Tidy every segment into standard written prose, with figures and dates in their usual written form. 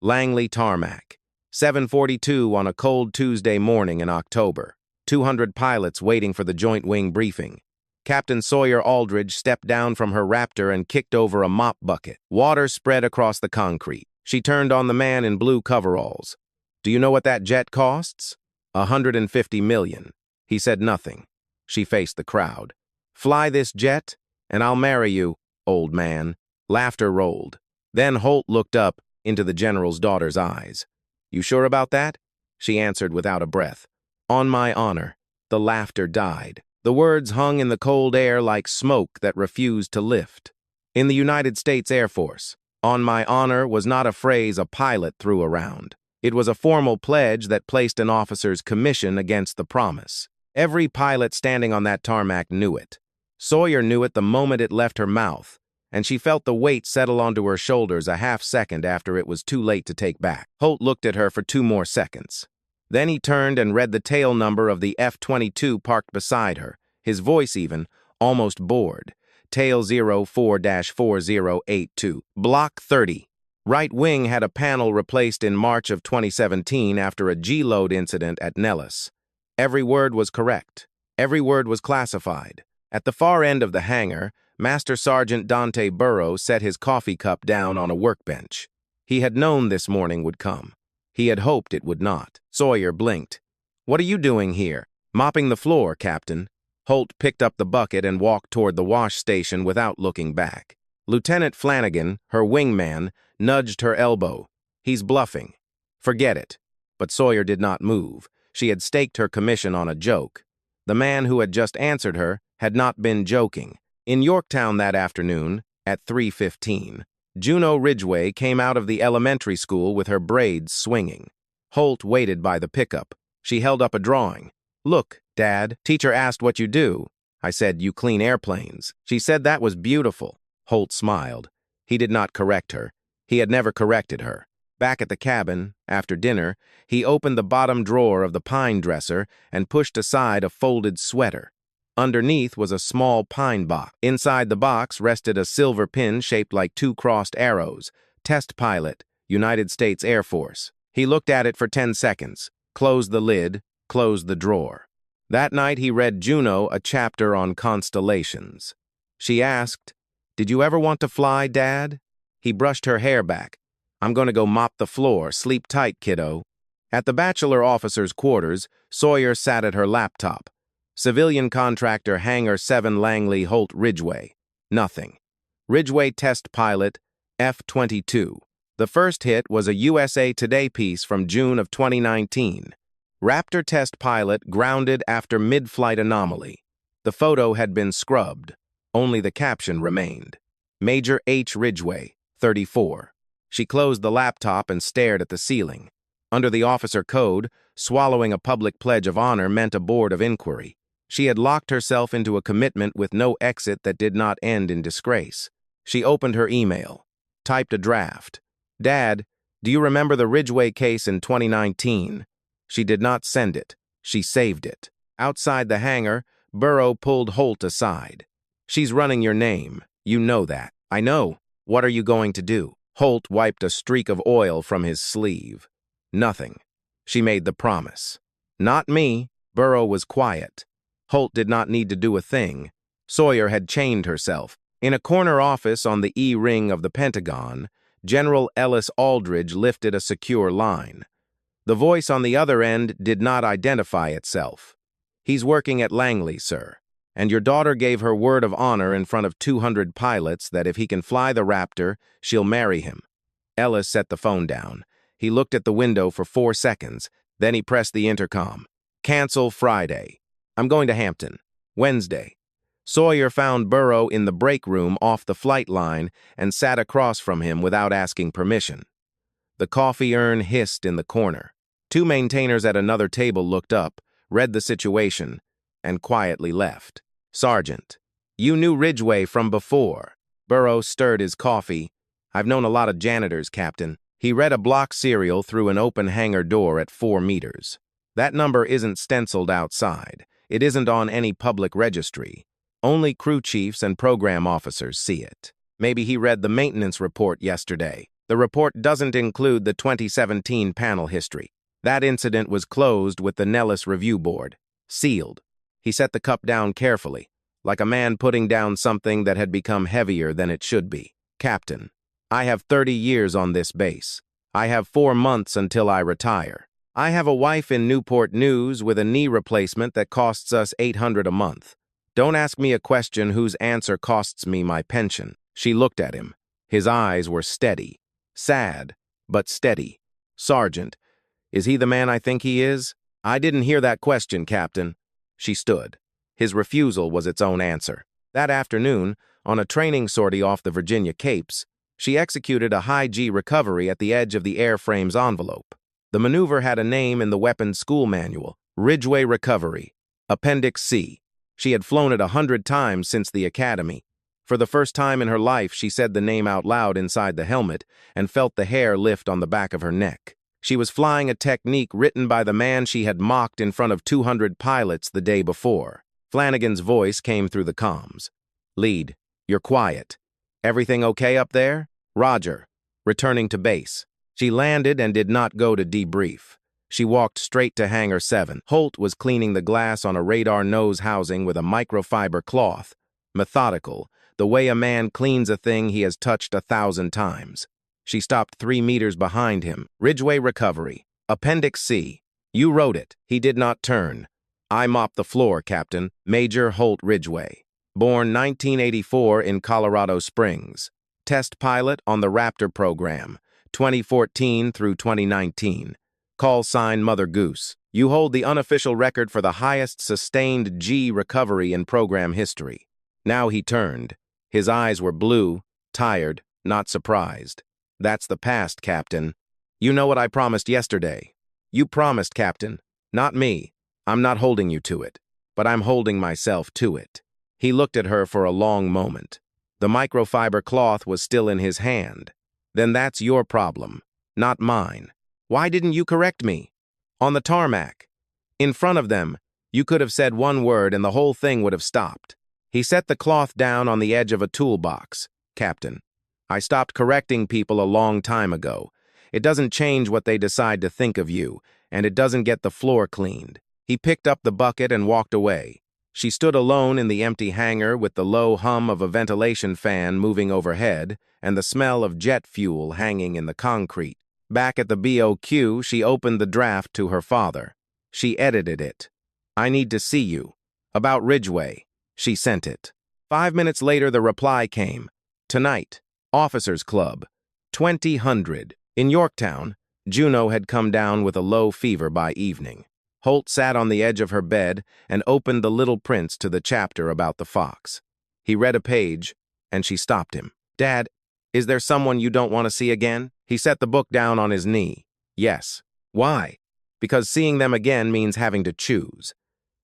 Langley Tarmac. 7:42 on a cold Tuesday morning in October. 200 pilots waiting for the joint wing briefing. Captain Sawyer Aldridge stepped down from her Raptor and kicked over a mop bucket. Water spread across the concrete. She turned on the man in blue coveralls. "Do you know what that jet costs?" $150 million. He said nothing. She faced the crowd. "Fly this jet, and I'll marry you, old man." Laughter rolled. Then Holt looked up into the general's daughter's eyes. "You sure about that?" She answered without a breath. "On my honor." The laughter died. The words hung in the cold air like smoke that refused to lift. In the United States Air Force, "on my honor" was not a phrase a pilot threw around. It was a formal pledge that placed an officer's commission against the promise. Every pilot standing on that tarmac knew it. Sawyer knew it the moment it left her mouth, and she felt the weight settle onto her shoulders a half-second after it was too late to take back. Holt looked at her for 2 more seconds. Then he turned and read the tail number of the F-22 parked beside her, his voice even, almost bored. Tail 04-4082. Block 30. Right wing had a panel replaced in March of 2017 after a G-load incident at Nellis. Every word was correct. Every word was classified. At the far end of the hangar, Master Sergeant Dante Burrow set his coffee cup down on a workbench. He had known this morning would come. He had hoped it would not. Sawyer blinked. "What are you doing here?" "Mopping the floor, Captain." Holt picked up the bucket and walked toward the wash station without looking back. Lieutenant Flanagan, her wingman, nudged her elbow. "He's bluffing." "Forget it." But Sawyer did not move. She had staked her commission on a joke. The man who had just answered her had not been joking. In Yorktown that afternoon, at 3:15, Juno Ridgway came out of the elementary school with her braids swinging. Holt waited by the pickup. She held up a drawing. "Look, Dad, teacher asked what you do. I said, you clean airplanes. She said that was beautiful." Holt smiled. He did not correct her. He had never corrected her. Back at the cabin, after dinner, he opened the bottom drawer of the pine dresser and pushed aside a folded sweater. Underneath was a small pine box. Inside the box rested a silver pin shaped like 2 crossed arrows. "Test pilot, United States Air Force." He looked at it for 10 seconds, closed the lid, closed the drawer. That night he read Juno a chapter on constellations. She asked, "Did you ever want to fly, Dad?" He brushed her hair back. "I'm going to go mop the floor. Sleep tight, kiddo." At the bachelor officer's quarters, Sawyer sat at her laptop. Civilian contractor Hangar 7 Langley Holt Ridgway. Nothing. Ridgway test pilot, F-22. The first hit was a USA Today piece from June of 2019. Raptor test pilot grounded after mid-flight anomaly. The photo had been scrubbed. Only the caption remained. Major H. Ridgway, 34. She closed the laptop and stared at the ceiling. Under the officer code, swallowing a public pledge of honor meant a board of inquiry. She had locked herself into a commitment with no exit that did not end in disgrace. She opened her email, typed a draft. "Dad, do you remember the Ridgway case in 2019? She did not send it. She saved it. Outside the hangar, Burrow pulled Holt aside. "She's running your name. You know that." "I know. What are you going to do?" Holt wiped a streak of oil from his sleeve. "Nothing." She made the promise. "Not me." Burrow was quiet. Holt did not need to do a thing. Sawyer had chained herself. In a corner office on the E-ring of the Pentagon, General Ellis Aldridge lifted a secure line. The voice on the other end did not identify itself. "He's working at Langley, sir. And your daughter gave her word of honor in front of 200 pilots that if he can fly the Raptor, she'll marry him." Ellis set the phone down. He looked at the window for 4 seconds. Then he pressed the intercom. "Cancel Friday. I'm going to Hampton. Wednesday." Sawyer found Burrow in the break room off the flight line and sat across from him without asking permission. The coffee urn hissed in the corner. 2 maintainers at another table looked up, read the situation, and quietly left. "Sergeant, you knew Ridgway from before." Burrow stirred his coffee. "I've known a lot of janitors, Captain." He read a block serial through an open hangar door at 4 meters. "That number isn't stenciled outside. It isn't on any public registry. Only crew chiefs and program officers see it. Maybe he read the maintenance report yesterday." The report doesn't include the 2017 panel history. That incident was closed with the Nellis Review Board. Sealed. He set the cup down carefully, like a man putting down something that had become heavier than it should be. Captain, I have 30 years on this base. I have 4 months until I retire. I have a wife in Newport News with a knee replacement that costs us $800 a month. Don't ask me a question whose answer costs me my pension. She looked at him. His eyes were steady. Sad, but steady. Sergeant, is he the man I think he is? I didn't hear that question, Captain. She stood. His refusal was its own answer. That afternoon, on a training sortie off the Virginia Capes, she executed a high-G recovery at the edge of the airframe's envelope. The maneuver had a name in the weapons school manual, Ridgeway Recovery, Appendix C. She had flown it 100 times since the academy. For the first time in her life, she said the name out loud inside the helmet and felt the hair lift on the back of her neck. She was flying a technique written by the man she had mocked in front of 200 pilots the day before. Flanagan's voice came through the comms. Lead, you're quiet. Everything okay up there? Roger. Returning to base. She landed and did not go to debrief. She walked straight to Hangar 7. Holt was cleaning the glass on a radar nose housing with a microfiber cloth. Methodical, the way a man cleans a thing he has touched 1,000 times. She stopped 3 meters behind him. Ridgeway Recovery. Appendix C. You wrote it. He did not turn. I mopped the floor, Captain. Major Holt Ridgeway. Born 1984 in Colorado Springs. Test pilot on the Raptor program, 2014 through 2019. Call sign Mother Goose. You hold the unofficial record for the highest sustained G recovery in program history. Now he turned. His eyes were blue, tired, not surprised. That's the past, Captain. You know what I promised yesterday. You promised, Captain. Not me. I'm not holding you to it. But I'm holding myself to it. He looked at her for a long moment. The microfiber cloth was still in his hand. Then that's your problem, not mine. Why didn't you correct me? On the tarmac. In front of them, you could have said one word and the whole thing would have stopped. He set the cloth down on the edge of a toolbox. Captain, I stopped correcting people a long time ago. It doesn't change what they decide to think of you, and it doesn't get the floor cleaned. He picked up the bucket and walked away. She stood alone in the empty hangar with the low hum of a ventilation fan moving overhead and the smell of jet fuel hanging in the concrete. Back at the BOQ, she opened the draft to her father. She edited it. I need to see you. About Ridgeway. She sent it. 5 minutes later, the reply came. Tonight, Officers Club, 2000. In Yorktown, Juno had come down with a low fever by evening. Holt sat on the edge of her bed and opened The Little Prince to the chapter about the fox. He read a page, and she stopped him. Dad, is there someone you don't want to see again? He set the book down on his knee. Yes. Why? Because seeing them again means having to choose.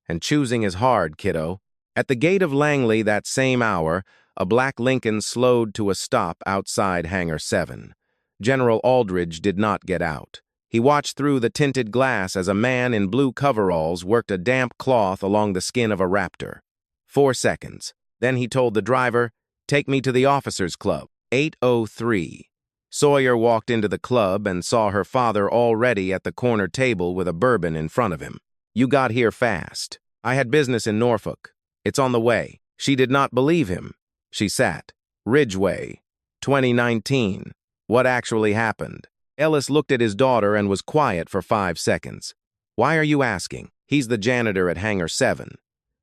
And choosing is hard, kiddo. At the gate of Langley that same hour, a black Lincoln slowed to a stop outside Hangar 7. General Aldridge did not get out. He watched through the tinted glass as a man in blue coveralls worked a damp cloth along the skin of a raptor. 4 seconds. Then he told the driver, "Take me to the Officers Club." 8:03. Sawyer walked into the club and saw her father already at the corner table with a bourbon in front of him. You got here fast. I had business in Norfolk. It's on the way. She did not believe him. She sat. Ridgeway. 2019. What actually happened? Ellis looked at his daughter and was quiet for 5 seconds. Why are you asking? He's the janitor at Hangar 7.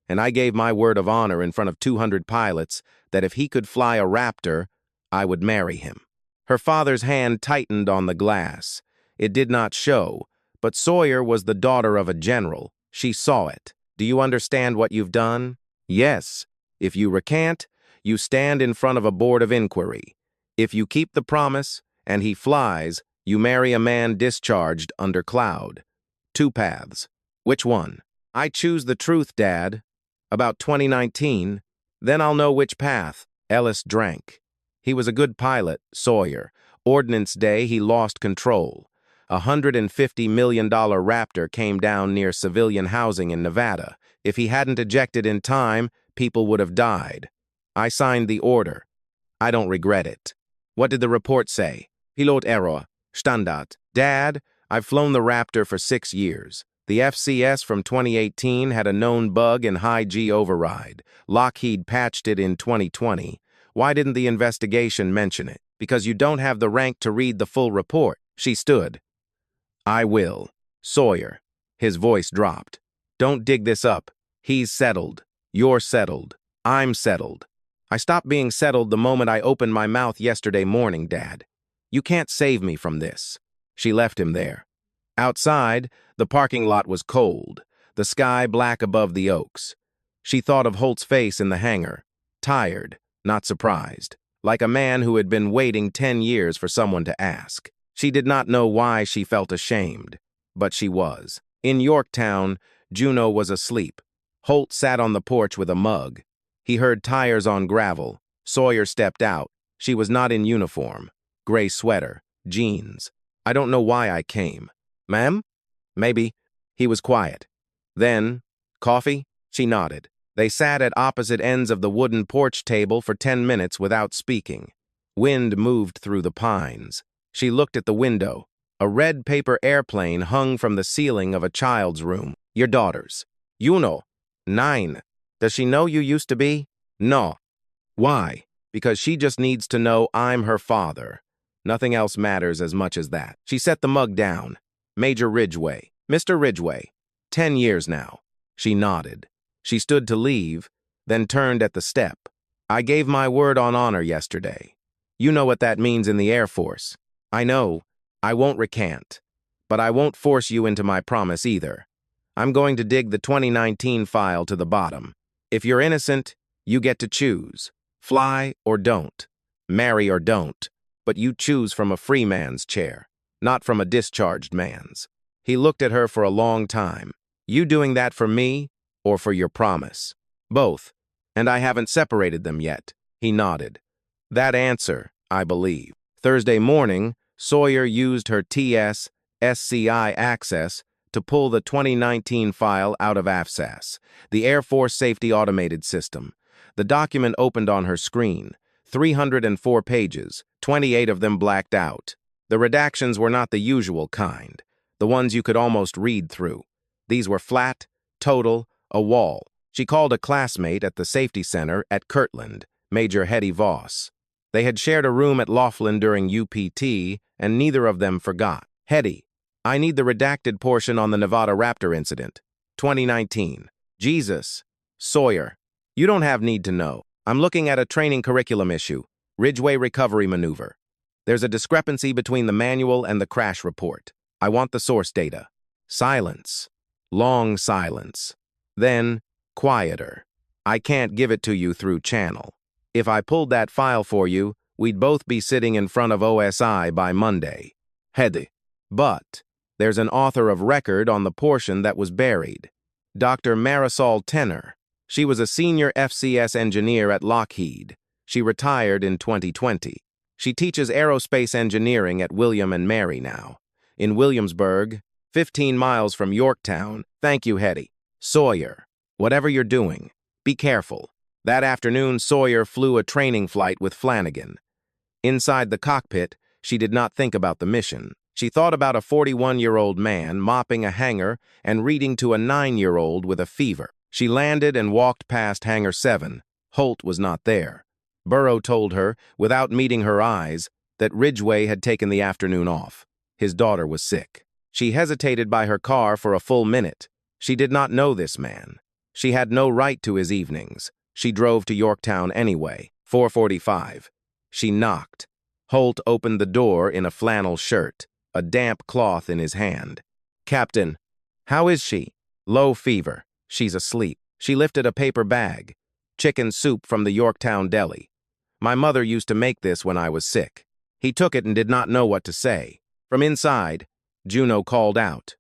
And I gave my word of honor in front of 200 pilots that if he could fly a Raptor, I would marry him. Her father's hand tightened on the glass. It did not show, but Sawyer was the daughter of a general. She saw it. Do you understand what you've done? Yes. If you recant, you stand in front of a board of inquiry. If you keep the promise, and he flies, you marry a man discharged under cloud. 2 paths. Which one? I choose the truth, Dad. About 2019. Then I'll know which path. Ellis drank. He was a good pilot, Sawyer. Ordnance Day, he lost control. A $150 million Raptor came down near civilian housing in Nevada. If he hadn't ejected in time, people would have died. I signed the order. I don't regret it. What did the report say? Pilot error. Standard. Dad, I've flown the Raptor for 6 years. The FCS from 2018 had a known bug in high G override. Lockheed patched it in 2020. Why didn't the investigation mention it? Because you don't have the rank to read the full report. She stood. I will. Sawyer. His voice dropped. Don't dig this up. He's settled. You're settled. I'm settled. I stopped being settled the moment I opened my mouth yesterday morning, Dad. You can't save me from this. She left him there. Outside, the parking lot was cold, the sky black above the oaks. She thought of Holt's face in the hangar, tired, not surprised, like a man who had been waiting 10 years for someone to ask. She did not know why she felt ashamed, but she was. In Yorktown, Juno was asleep. Holt sat on the porch with a mug. He heard tires on gravel. Sawyer stepped out. She was not in uniform. Gray sweater, jeans. I don't know why I came. Ma'am? Maybe. He was quiet. Then, coffee? She nodded. They sat at opposite ends of the wooden porch table for 10 minutes without speaking. Wind moved through the pines. She looked at the window. A red paper airplane hung from the ceiling of a child's room. Your daughter's. Juno. 9. Does she know you used to be? No. Why? Because she just needs to know I'm her father. Nothing else matters as much as that. She set the mug down. Major Ridgway. Mr. Ridgway. 10 years now. She nodded. She stood to leave, then turned at the step. I gave my word on honor yesterday. You know what that means in the Air Force. I know. I won't recant. But I won't force you into my promise either. I'm going to dig the 2019 file to the bottom. If you're innocent, you get to choose. Fly or don't. Marry or don't. But you choose from a free man's chair, not from a discharged man's. He looked at her for a long time. You doing that for me or for your promise? Both. And I haven't separated them yet. He nodded. That answer, I believe. Thursday morning, Sawyer used her SCI access to pull the 2019 file out of AFSAS, the Air Force Safety Automated System. The document opened on her screen. 304 pages, 28 of them blacked out. The redactions were not the usual kind, the ones you could almost read through. These were flat, total, a wall. She called a classmate at the safety center at Kirtland, Major Hetty Voss. They had shared a room at Laughlin during UPT, and neither of them forgot. Hetty, I need the redacted portion on the Nevada Raptor incident. 2019. Jesus. Sawyer, you don't have need to know. I'm looking at a training curriculum issue, Ridgway Recovery Maneuver. There's a discrepancy between the manual and the crash report. I want the source data. Silence. Long silence. Then, quieter. I can't give it to you through channel. If I pulled that file for you, we'd both be sitting in front of OSI by Monday. Hetty. But there's an author of record on the portion that was buried. Dr. Marisol Tenner. She was a senior FCS engineer at Lockheed. She retired in 2020. She teaches aerospace engineering at William and Mary now. In Williamsburg, 15 miles from Yorktown. Thank you, Hetty. Sawyer, whatever you're doing, be careful. That afternoon, Sawyer flew a training flight with Flanagan. Inside the cockpit, she did not think about the mission. She thought about a 41-year-old man mopping a hangar and reading to a 9-year-old with a fever. She landed and walked past Hangar 7. Holt was not there. Burrow told her, without meeting her eyes, that Ridgway had taken the afternoon off. His daughter was sick. She hesitated by her car for a full minute. She did not know this man. She had no right to his evenings. She drove to Yorktown anyway. 4:45. She knocked. Holt opened the door in a flannel shirt, a damp cloth in his hand. Captain, how is she? Low fever. She's asleep. She lifted a paper bag. Chicken soup from the Yorktown deli. My mother used to make this when I was sick. He took it and did not know what to say. From inside, Juno called out.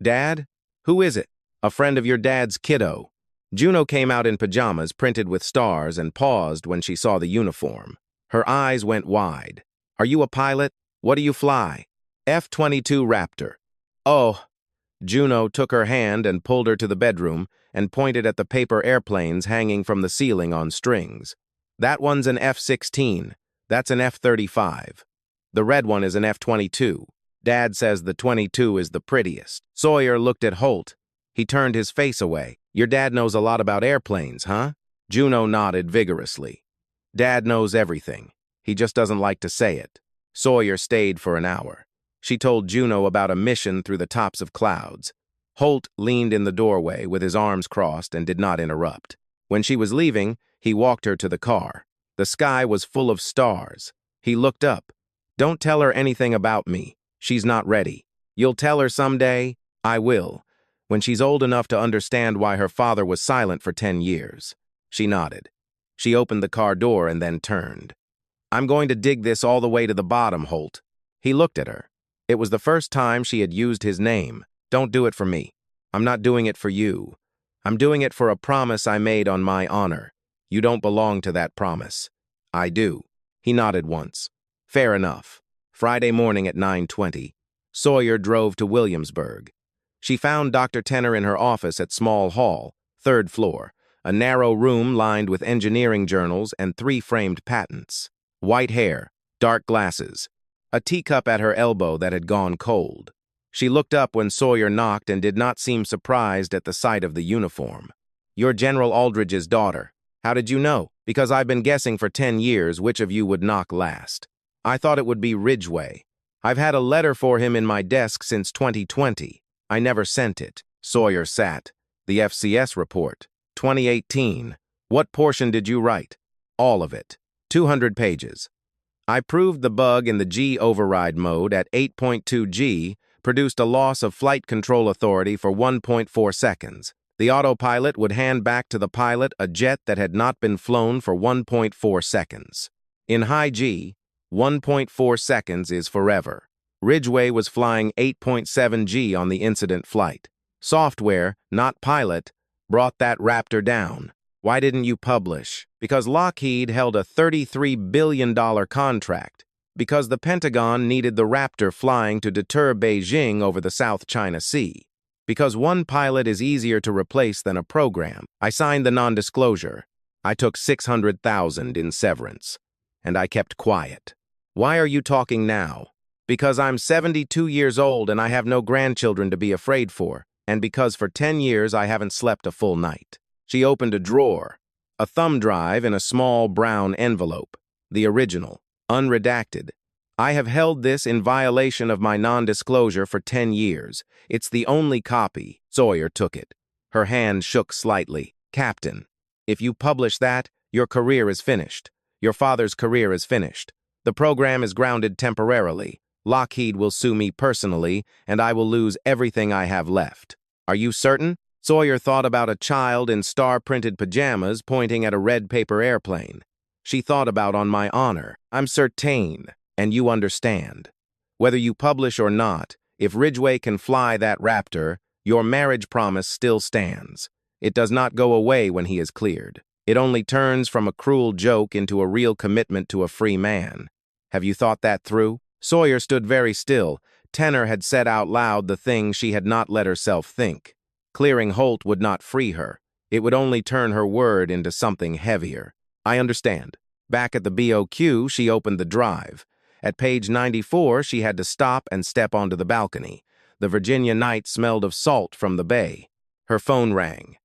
Dad? Who is it? A friend of your dad's kiddo. Juno came out in pajamas printed with stars and paused when she saw the uniform. Her eyes went wide. Are you a pilot? What do you fly? F-22 Raptor. Oh. Juno took her hand and pulled her to the bedroom and pointed at the paper airplanes hanging from the ceiling on strings. That one's an F-16. That's an F-35. The red one is an F-22. Dad says the 22 is the prettiest. Sawyer looked at Holt. He turned his face away. Your dad knows a lot about airplanes, huh? Juno nodded vigorously. Dad knows everything. He just doesn't like to say it. Sawyer stayed for an hour. She told Juno about a mission through the tops of clouds. Holt leaned in the doorway with his arms crossed and did not interrupt. When she was leaving, he walked her to the car. The sky was full of stars. He looked up. Don't tell her anything about me. She's not ready. You'll tell her someday? I will. When she's old enough to understand why her father was silent for 10 years. She nodded. She opened the car door and then turned. I'm going to dig this all the way to the bottom, Holt. He looked at her. It was the first time she had used his name. Don't do it for me. I'm not doing it for you. I'm doing it for a promise I made on my honor. You don't belong to that promise. I do. He nodded once. Fair enough. Friday morning at 9:20, Sawyer drove to Williamsburg. She found Dr. Tenner in her office at Small Hall, 3rd floor, a narrow room lined with engineering journals and 3 framed patents. White hair, dark glasses, a teacup at her elbow that had gone cold. She looked up when Sawyer knocked and did not seem surprised at the sight of the uniform. You're General Aldridge's daughter. How did you know? Because I've been guessing for 10 years which of you would knock last. I thought it would be Ridgway. I've had a letter for him in my desk since 2020. I never sent it. Sawyer sat. The FCS report. 2018. What portion did you write? All of it. 200 pages. I proved the bug in the G override mode at 8.2G produced a loss of flight control authority for 1.4 seconds. The autopilot would hand back to the pilot a jet that had not been flown for 1.4 seconds. In high G, 1.4 seconds is forever. Ridgway was flying 8.7G on the incident flight. Software, not pilot, brought that Raptor down. Why didn't you publish? Because Lockheed held a $33 billion contract. Because the Pentagon needed the Raptor flying to deter Beijing over the South China Sea. Because one pilot is easier to replace than a program. I signed the non-disclosure. I took $600,000 in severance. And I kept quiet. Why are you talking now? Because I'm 72 years old and I have no grandchildren to be afraid for. And because for 10 years I haven't slept a full night. She opened a drawer. A thumb drive in a small brown envelope. The original. Unredacted. I have held this in violation of my non-disclosure for 10 years. It's the only copy. Sawyer took it. Her hand shook slightly. Captain, if you publish that, your career is finished. Your father's career is finished. The program is grounded temporarily. Lockheed will sue me personally, and I will lose everything I have left. Are you certain? Sawyer thought about a child in star-printed pajamas pointing at a red paper airplane. She thought about on my honor. I'm certain, and you understand. Whether you publish or not, if Ridgway can fly that Raptor, your marriage promise still stands. It does not go away when he is cleared. It only turns from a cruel joke into a real commitment to a free man. Have you thought that through? Sawyer stood very still. Tenner had said out loud the thing she had not let herself think. Clearing Holt would not free her. It would only turn her word into something heavier. I understand. Back at the BOQ, she opened the drive. At page 94, she had to stop and step onto the balcony. The Virginia night smelled of salt from the bay. Her phone rang.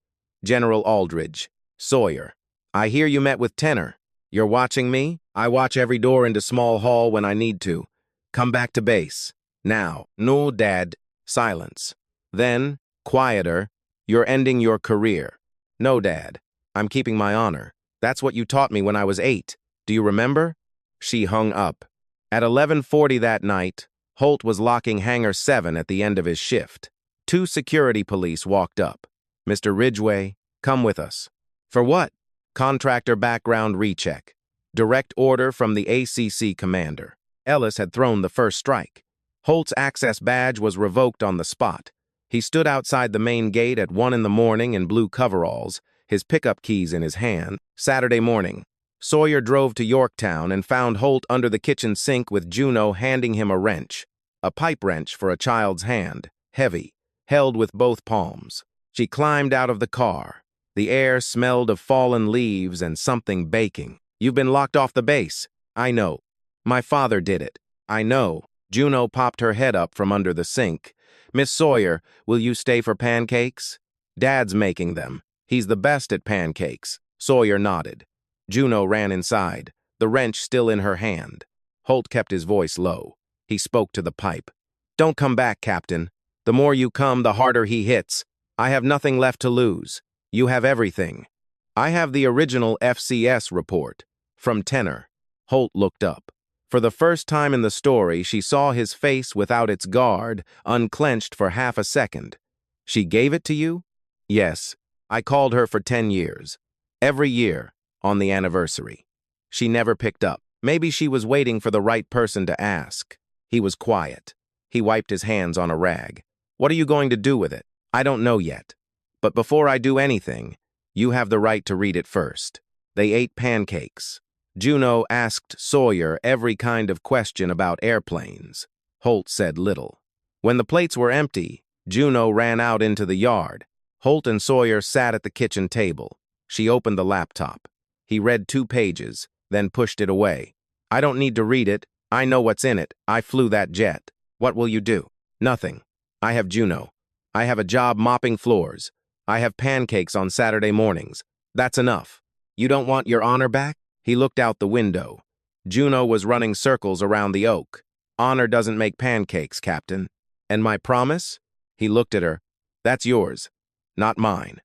General Aldridge. Sawyer. I hear you met with Tenner. You're watching me? I watch every door into Small Hall when I need to. Come back to base. Now. No, Dad. Silence. Then, quieter. You're ending your career. No, Dad. I'm keeping my honor. That's what you taught me when I was 8. Do you remember? She hung up. At 11:40 that night, Holt was locking Hangar 7 at the end of his shift. 2 security police walked up. Mr. Ridgway, come with us. For what? Contractor background recheck. Direct order from the ACC commander. Ellis had thrown the first strike. Holt's access badge was revoked on the spot. He stood outside the main gate at 1 in the morning in blue coveralls, his pickup keys in his hand. Saturday morning. Sawyer drove to Yorktown and found Holt under the kitchen sink with Juno handing him a wrench. A pipe wrench for a child's hand, heavy, held with both palms. She climbed out of the car. The air smelled of fallen leaves and something baking. You've been locked off the base. I know. My father did it. I know. Juno popped her head up from under the sink. Miss Sawyer, will you stay for pancakes? Dad's making them. He's the best at pancakes. Sawyer nodded. Juno ran inside, the wrench still in her hand. Holt kept his voice low. He spoke to the pipe. Don't come back, Captain. The more you come, the harder he hits. I have nothing left to lose. You have everything. I have the original FCS report. From Tenor. Holt looked up. For the first time in the story, she saw his face without its guard, unclenched for half a second. She gave it to you? Yes. I called her for 10 years. Every year, on the anniversary. She never picked up. Maybe she was waiting for the right person to ask. He was quiet. He wiped his hands on a rag. What are you going to do with it? I don't know yet. But before I do anything, you have the right to read it first. They ate pancakes. Juno asked Sawyer every kind of question about airplanes. Holt said little. When the plates were empty, Juno ran out into the yard. Holt and Sawyer sat at the kitchen table. She opened the laptop. He read 2 pages, then pushed it away. I don't need to read it. I know what's in it. I flew that jet. What will you do? Nothing. I have Juno. I have a job mopping floors. I have pancakes on Saturday mornings. That's enough. You don't want your honor back? He looked out the window. Juno was running circles around the oak. Honor doesn't make pancakes, Captain. And my promise? He looked at her. That's yours, not mine.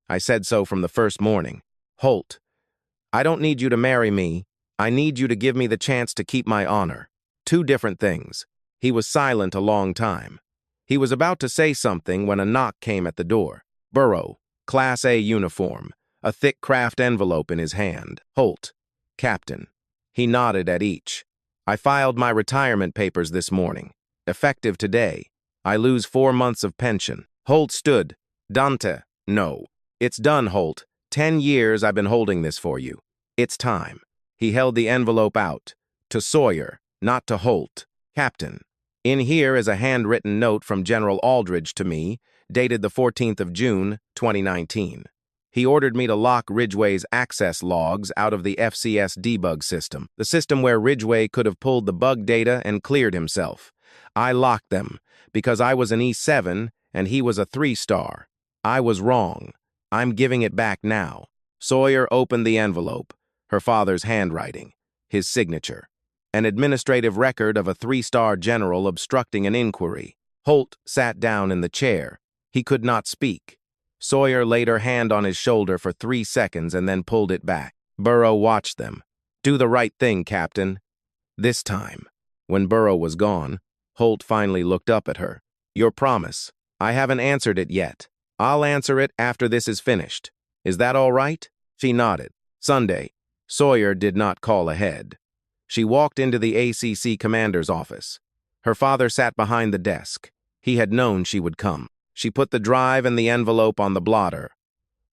I said so from the first morning. Holt, I don't need you to marry me. I need you to give me the chance to keep my honor. 2 different things. He was silent a long time. He was about to say something when a knock came at the door. Burrow, Class A uniform, a thick craft envelope in his hand. Holt, Captain. He nodded at each. I filed my retirement papers this morning. Effective today. I lose 4 months of pension. Holt stood. Dante, no. It's done, Holt. 10 years I've been holding this for you. It's time. He held the envelope out. To Sawyer, not to Holt. Captain. In here is a handwritten note from General Aldridge to me, dated the 14th of June, 2019. He ordered me to lock Ridgway's access logs out of the FCS debug system, the system where Ridgway could have pulled the bug data and cleared himself. I locked them because I was an E7 and he was a 3-star. I was wrong. I'm giving it back now. Sawyer opened the envelope, her father's handwriting, his signature. An administrative record of a 3-star general obstructing an inquiry. Holt sat down in the chair. He could not speak. Sawyer laid her hand on his shoulder for 3 seconds and then pulled it back. Burrow watched them. Do the right thing, Captain. This time, when Burrow was gone, Holt finally looked up at her. Your promise. I haven't answered it yet. I'll answer it after this is finished. Is that all right? She nodded. Sunday. Sawyer did not call ahead. She walked into the ACC commander's office. Her father sat behind the desk. He had known she would come. She put the drive and the envelope on the blotter.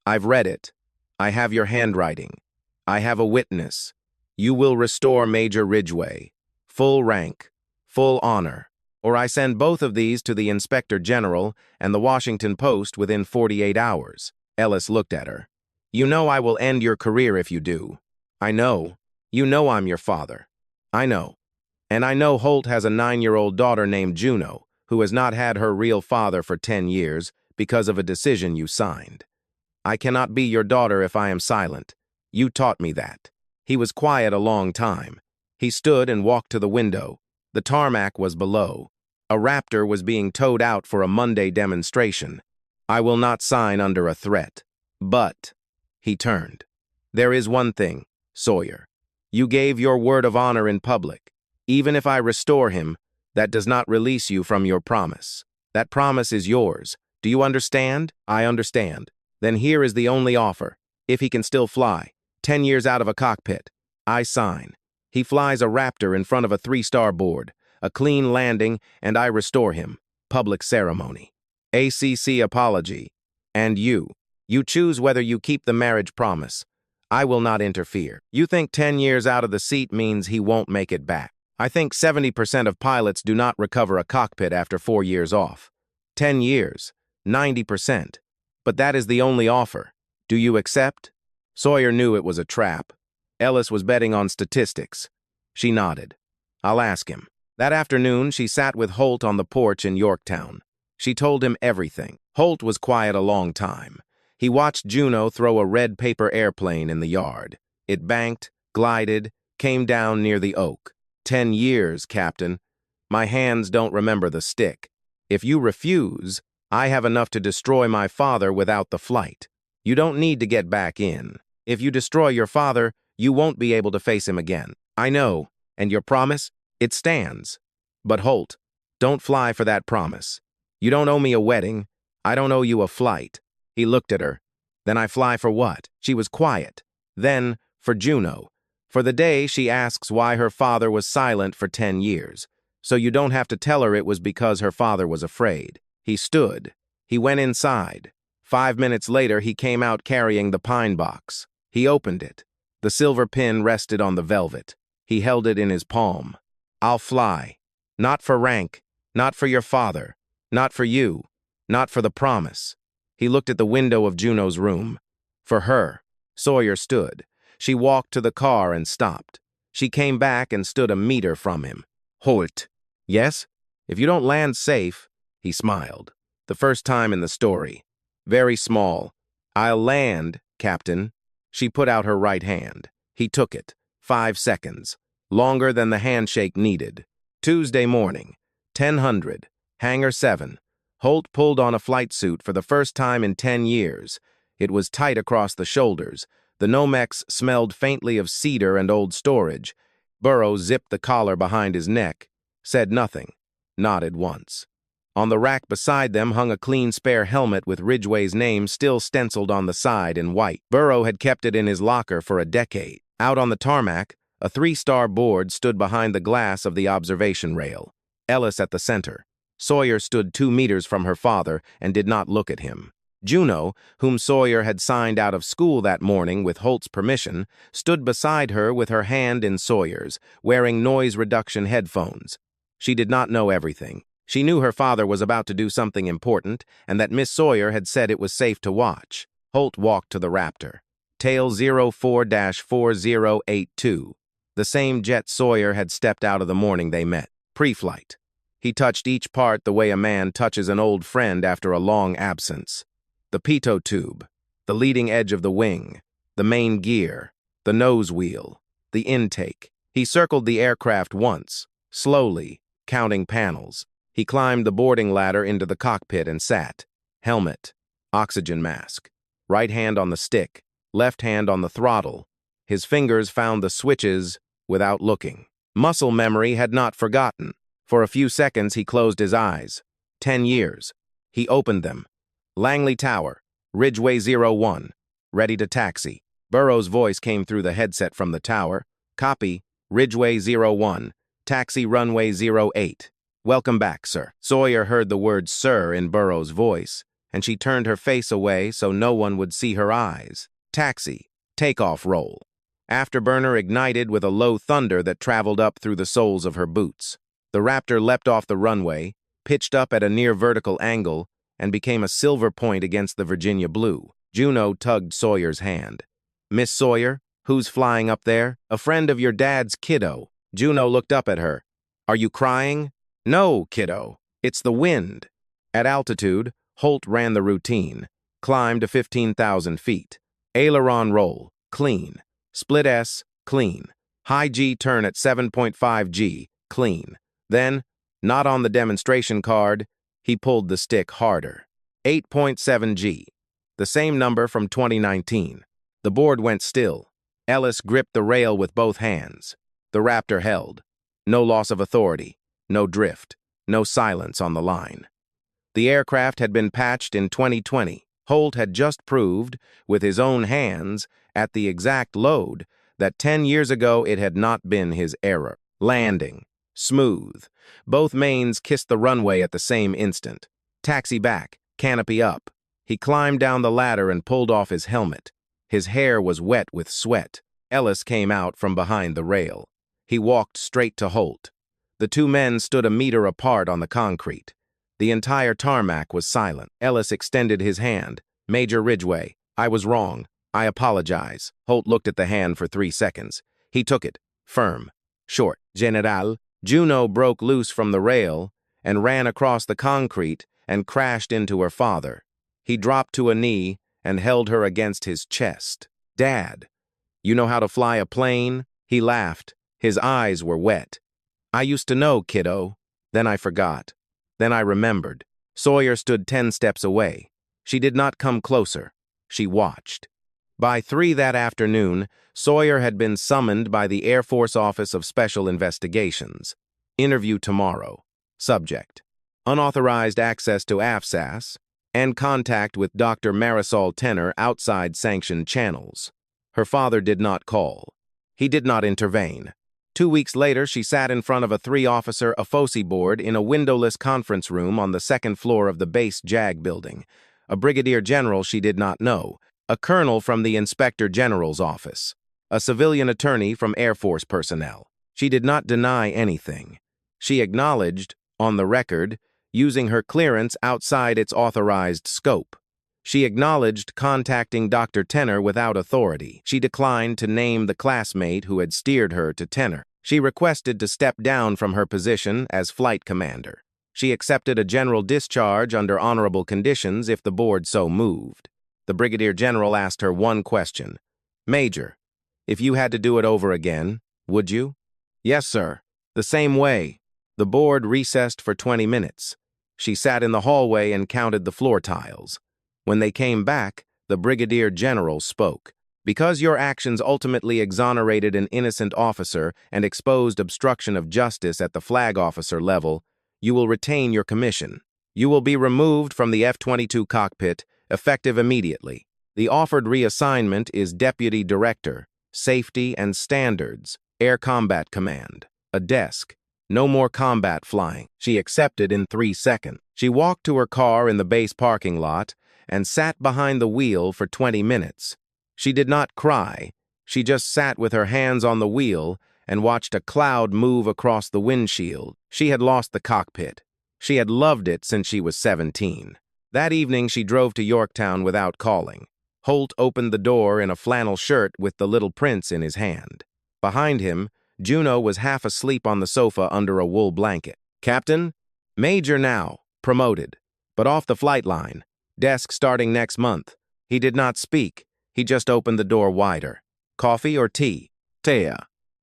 I've read it. I have your handwriting. I have a witness. You will restore Major Ridgway. Full rank. Full honor. Or I send both of these to the Inspector General and the Washington Post within 48 hours. Ellis looked at her. You know I will end your career if you do. I know. You know I'm your father. I know. And I know Holt has a 9-year-old daughter named Juno, who has not had her real father for 10 years because of a decision you signed. I cannot be your daughter if I am silent. You taught me that. He was quiet a long time. He stood and walked to the window. The tarmac was below. A Raptor was being towed out for a Monday demonstration. I will not sign under a threat. But, he turned. There is one thing, Sawyer. You gave your word of honor in public. Even if I restore him, that does not release you from your promise. That promise is yours. Do you understand? I understand. Then here is the only offer. If he can still fly, 10 years out of a cockpit, I sign. He flies a Raptor in front of a 3-star board, a clean landing, and I restore him. Public ceremony. ACC apology. And you choose whether you keep the marriage promise. I will not interfere. You think 10 years out of the seat means he won't make it back. I think 70% of pilots do not recover a cockpit after 4 years off. 10 years, 90%. But that is the only offer. Do you accept? Sawyer knew it was a trap. Ellis was betting on statistics. She nodded. I'll ask him. That afternoon, she sat with Holt on the porch in Yorktown. She told him everything. Holt was quiet a long time. He watched Juno throw a red paper airplane in the yard. It banked, glided, came down near the oak. 10 years, Captain. My hands don't remember the stick. If you refuse, I have enough to destroy my father without the flight. You don't need to get back in. If you destroy your father, you won't be able to face him again. I know, and your promise? It stands. But Holt, don't fly for that promise. You don't owe me a wedding. I don't owe you a flight. He looked at her. Then I fly for what? She was quiet. Then, for Juno. For the day she asks why her father was silent for 10 years. So you don't have to tell her it was because her father was afraid. He stood. He went inside. 5 minutes later, he came out carrying the pine box. He opened it. The silver pin rested on the velvet. He held it in his palm. I'll fly. Not for rank. Not for your father. Not for you. Not for the promise. He looked at the window of Juno's room. For her. Sawyer stood. She walked to the car and stopped. She came back and stood a meter from him. Holt. Yes? If you don't land safe, he smiled. The first time in the story. Very small. I'll land, Captain. She put out her right hand. He took it. 5 seconds. Longer than the handshake needed. Tuesday morning. 10:00. Hangar 7. Holt pulled on a flight suit for the first time in 10 years. It was tight across the shoulders. The Nomex smelled faintly of cedar and old storage. Burrows zipped the collar behind his neck, said nothing, nodded once. On the rack beside them hung a clean spare helmet with Ridgway's name still stenciled on the side in white. Burrow had kept it in his locker for a decade. Out on the tarmac, a 3-star board stood behind the glass of the observation rail. Ellis at the center. Sawyer stood 2 meters from her father and did not look at him. Juno, whom Sawyer had signed out of school that morning with Holt's permission, stood beside her with her hand in Sawyer's, wearing noise reduction headphones. She did not know everything. She knew her father was about to do something important and that Miss Sawyer had said it was safe to watch. Holt walked to the Raptor. Tail 04-4082. The same jet Sawyer had stepped out of the morning they met. Pre-flight. He touched each part the way a man touches an old friend after a long absence. The pitot tube, the leading edge of the wing, the main gear, the nose wheel, the intake. He circled the aircraft once, slowly, counting panels. He climbed the boarding ladder into the cockpit and sat. Helmet, oxygen mask, right hand on the stick, left hand on the throttle. His fingers found the switches without looking. Muscle memory had not forgotten. For a few seconds, he closed his eyes. 10 years. He opened them. Langley Tower, Ridgeway 01, ready to taxi. Burrow's voice came through the headset from the tower. Copy, Ridgeway 01, taxi runway 08. Welcome back, sir. Sawyer heard the word sir in Burrow's voice, and she turned her face away so no one would see her eyes. Taxi, takeoff roll. Afterburner ignited with a low thunder that traveled up through the soles of her boots. The Raptor leapt off the runway, pitched up at a near-vertical angle, and became a silver point against the Virginia blue. Juno tugged Sawyer's hand. Miss Sawyer, who's flying up there? A friend of your dad's, kiddo. Juno looked up at her. Are you crying? No, kiddo. It's the wind. At altitude, Holt ran the routine. Climb to 15,000 feet. Aileron roll, clean. Split S, clean. High G turn at 7.5 G, clean. Then, not on the demonstration card, he pulled the stick harder. 8.7 G, the same number from 2019. The board went still. Ellis gripped the rail with both hands. The Raptor held. No loss of authority, no drift, no silence on the line. The aircraft had been patched in 2020. Holt had just proved, with his own hands, at the exact load, that 10 years ago it had not been his error. Landing. Smooth. Both mains kissed the runway at the same instant. Taxi back, canopy up. He climbed down the ladder and pulled off his helmet. His hair was wet with sweat. Ellis came out from behind the rail. He walked straight to Holt. The 2 men stood a meter apart on the concrete. The entire tarmac was silent. Ellis extended his hand. Major Ridgway, I was wrong. I apologize. Holt looked at the hand for 3 seconds. He took it. Firm. Short. General. Juno broke loose from the rail and ran across the concrete and crashed into her father. He dropped to a knee and held her against his chest. "Dad, you know how to fly a plane?" He laughed. His eyes were wet. "I used to know, kiddo. Then I forgot. Then I remembered." Sawyer stood 10 steps away. She did not come closer. She watched. By 3 that afternoon, Sawyer had been summoned by the Air Force Office of Special Investigations. Interview tomorrow. Subject: unauthorized access to AFSAS and contact with Dr. Marisol Tenor outside sanctioned channels. Her father did not call. He did not intervene. 2 weeks later, she sat in front of a 3-officer AFOSI board in a windowless conference room on the 2nd floor of the base JAG building. A brigadier general she did not know, a colonel from the Inspector General's office, a civilian attorney from Air Force personnel. She did not deny anything. She acknowledged, on the record, using her clearance outside its authorized scope. She acknowledged contacting Dr. Tenor without authority. She declined to name the classmate who had steered her to Tenor. She requested to step down from her position as flight commander. She accepted a general discharge under honorable conditions if the board so moved. The brigadier general asked her one question. "Major, if you had to do it over again, would you?" "Yes, sir. The same way." The board recessed for 20 minutes. She sat in the hallway and counted the floor tiles. When they came back, the brigadier general spoke. "Because your actions ultimately exonerated an innocent officer and exposed obstruction of justice at the flag officer level, you will retain your commission. You will be removed from the F-22 cockpit, effective immediately. The offered reassignment is Deputy Director, Safety and Standards, Air Combat Command. A desk. No more combat flying." She accepted in 3 seconds. She walked to her car in the base parking lot and sat behind the wheel for 20 minutes. She did not cry. She just sat with her hands on the wheel and watched a cloud move across the windshield. She had lost the cockpit. She had loved it since she was 17. That evening, she drove to Yorktown without calling. Holt opened the door in a flannel shirt with the little prince in his hand. Behind him, Juno was half asleep on the sofa under a wool blanket. "Captain? Major now, promoted, but off the flight line. Desk starting next month." He did not speak. He just opened the door wider. "Coffee or tea?" "Tea."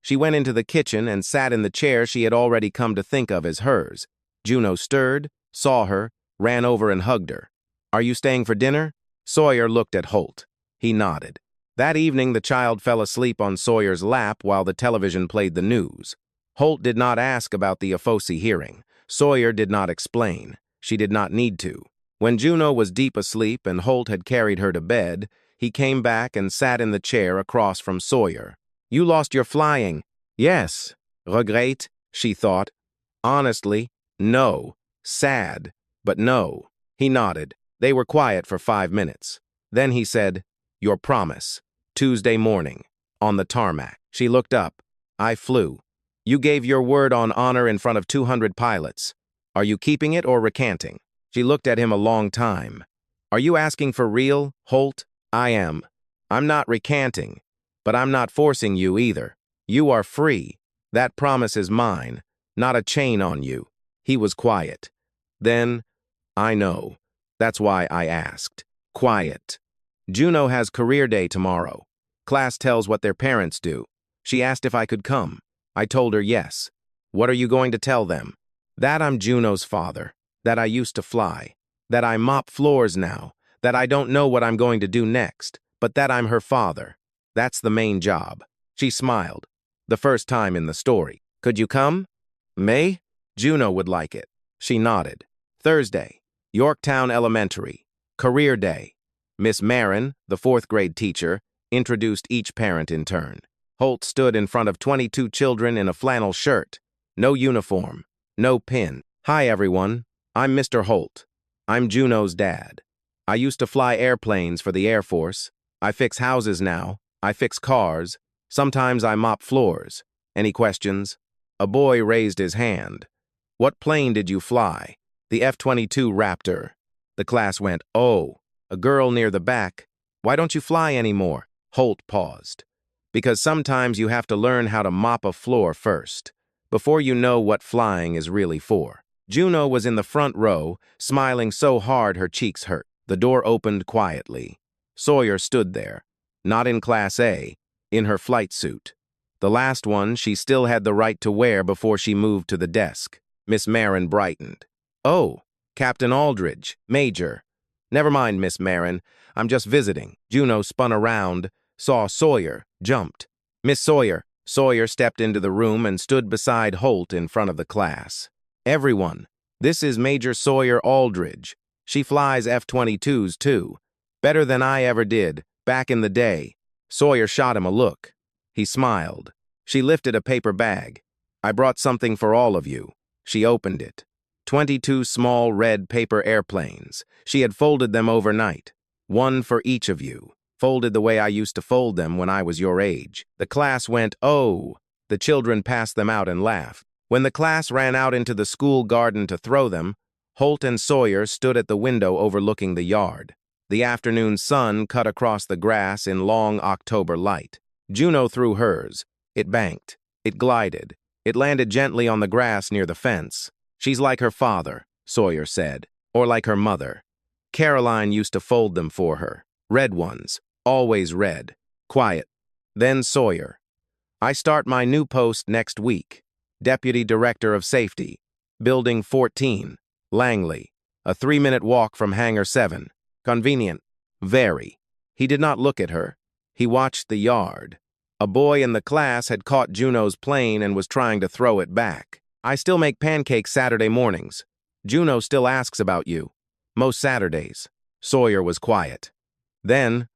She went into the kitchen and sat in the chair she had already come to think of as hers. Juno stirred, saw her, ran over and hugged her. "Are you staying for dinner?" Sawyer looked at Holt. He nodded. That evening, the child fell asleep on Sawyer's lap while the television played the news. Holt did not ask about the AFOSI hearing. Sawyer did not explain. She did not need to. When Juno was deep asleep and Holt had carried her to bed, he came back and sat in the chair across from Sawyer. "You lost your flying." "Yes." "Regret?" she thought. "Honestly, no. Sad, but no." He nodded. They were quiet for 5 minutes. Then he said, "Your promise. Tuesday morning. On the tarmac." She looked up. "I flew. You gave your word on honor in front of 200 pilots. Are you keeping it or recanting?" She looked at him a long time. "Are you asking for real, Holt?" "I am. I'm not recanting, but I'm not forcing you either. You are free. That promise is mine, not a chain on you." He was quiet. Then, "I know. That's why I asked." Quiet. "Juno has career day tomorrow. Class tells what their parents do. She asked if I could come. I told her yes. What are you going to tell them?" "That I'm Juno's father, that I used to fly, that I mop floors now, that I don't know what I'm going to do next, but that I'm her father. That's the main job." She smiled. The first time in the story. "Could you come?" "May? Juno would like it." She nodded. Thursday, Yorktown Elementary. Career day. Miss Marin, the 4th grade teacher, introduced each parent in turn. Holt stood in front of 22 children in a flannel shirt. No uniform. No pin. "Hi, everyone. I'm Mr. Holt. I'm Juno's dad. I used to fly airplanes for the Air Force. I fix houses now. I fix cars. Sometimes I mop floors. Any questions?" A boy raised his hand. "What plane did you fly?" "The F-22 Raptor." The class went, "Oh." A girl near the back, "Why don't you fly anymore?" Holt paused. "Because sometimes you have to learn how to mop a floor first." before you know what flying is really for. Juno was in the front row, smiling so hard her cheeks hurt. The door opened quietly. Sawyer stood there, not in Class A, in her flight suit. The last one she still had the right to wear before she moved to the desk. Miss Marin brightened. "Oh, Captain Aldridge, Major." "Never mind, Miss Marin. I'm just visiting." Juno spun around, saw Sawyer, jumped. "Miss Sawyer." Sawyer stepped into the room and stood beside Holt in front of the class. "Everyone, this is Major Sawyer Aldridge. She flies F-22s, too. Better than I ever did, back in the day." Sawyer shot him a look. He smiled. She lifted a paper bag. "I brought something for all of you." She opened it. 22 small red paper airplanes. She had folded them overnight. One for each of you. Folded the way I used to fold them when I was your age. The class went, "Oh." The children passed them out and laughed. When the class ran out into the school garden to throw them, Holt and Sawyer stood at the window overlooking the yard. The afternoon sun cut across the grass in long October light. Juno threw hers. It banked. It glided. It landed gently on the grass near the fence. "She's like her father," Sawyer said, "or like her mother. Caroline used to fold them for her. Red ones, always red. Quiet." Then Sawyer. "I start my new post next week. Deputy Director of Safety. Building 14, Langley. A 3-minute walk from Hangar 7. Convenient. Very." He did not look at her. He watched the yard. A boy in the class had caught Juno's plane and was trying to throw it back. "I still make pancakes Saturday mornings. Juno still asks about you. Most Saturdays." Sawyer was quiet. Then,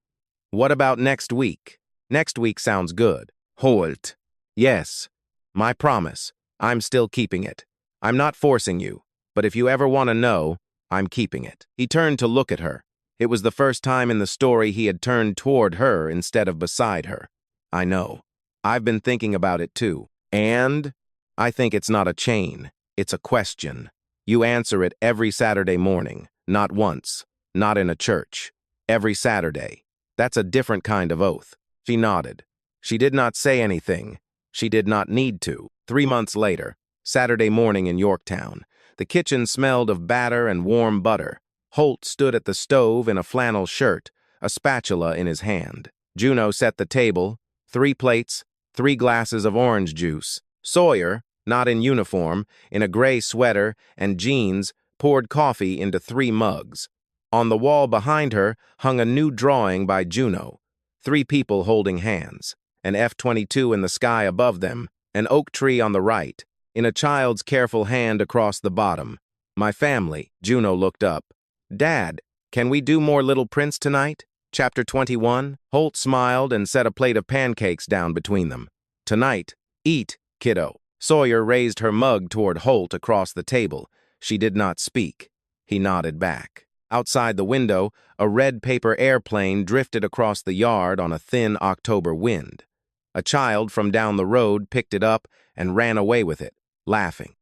"What about next week?" "Next week sounds good." Holt. "Yes. My promise. I'm still keeping it. I'm not forcing you, but if you ever want to know, I'm keeping it." He turned to look at her. It was the first time in the story he had turned toward her instead of beside her. "I know. I've been thinking about it too. And I think it's not a chain. It's a question. You answer it every Saturday morning. Not once. Not in a church. Every Saturday. That's a different kind of oath." She nodded. She did not say anything. She did not need to. 3 months later, Saturday morning in Yorktown. The kitchen smelled of batter and warm butter. Holt stood at the stove in a flannel shirt, a spatula in his hand. Juno set the table, 3 plates, 3 glasses of orange juice. Sawyer, not in uniform, in a gray sweater and jeans, poured coffee into 3 mugs. On the wall behind her hung a new drawing by Juno. 3 people holding hands, an F-22 in the sky above them, an oak tree on the right, in a child's careful hand across the bottom. "My family." Juno looked up. "Dad, can we do more Little Prince tonight? Chapter 21? Holt smiled and set a plate of pancakes down between them. "Tonight. Eat, kiddo." Sawyer raised her mug toward Holt across the table. She did not speak. He nodded back. Outside the window, a red paper airplane drifted across the yard on a thin October wind. A child from down the road picked it up and ran away with it, laughing.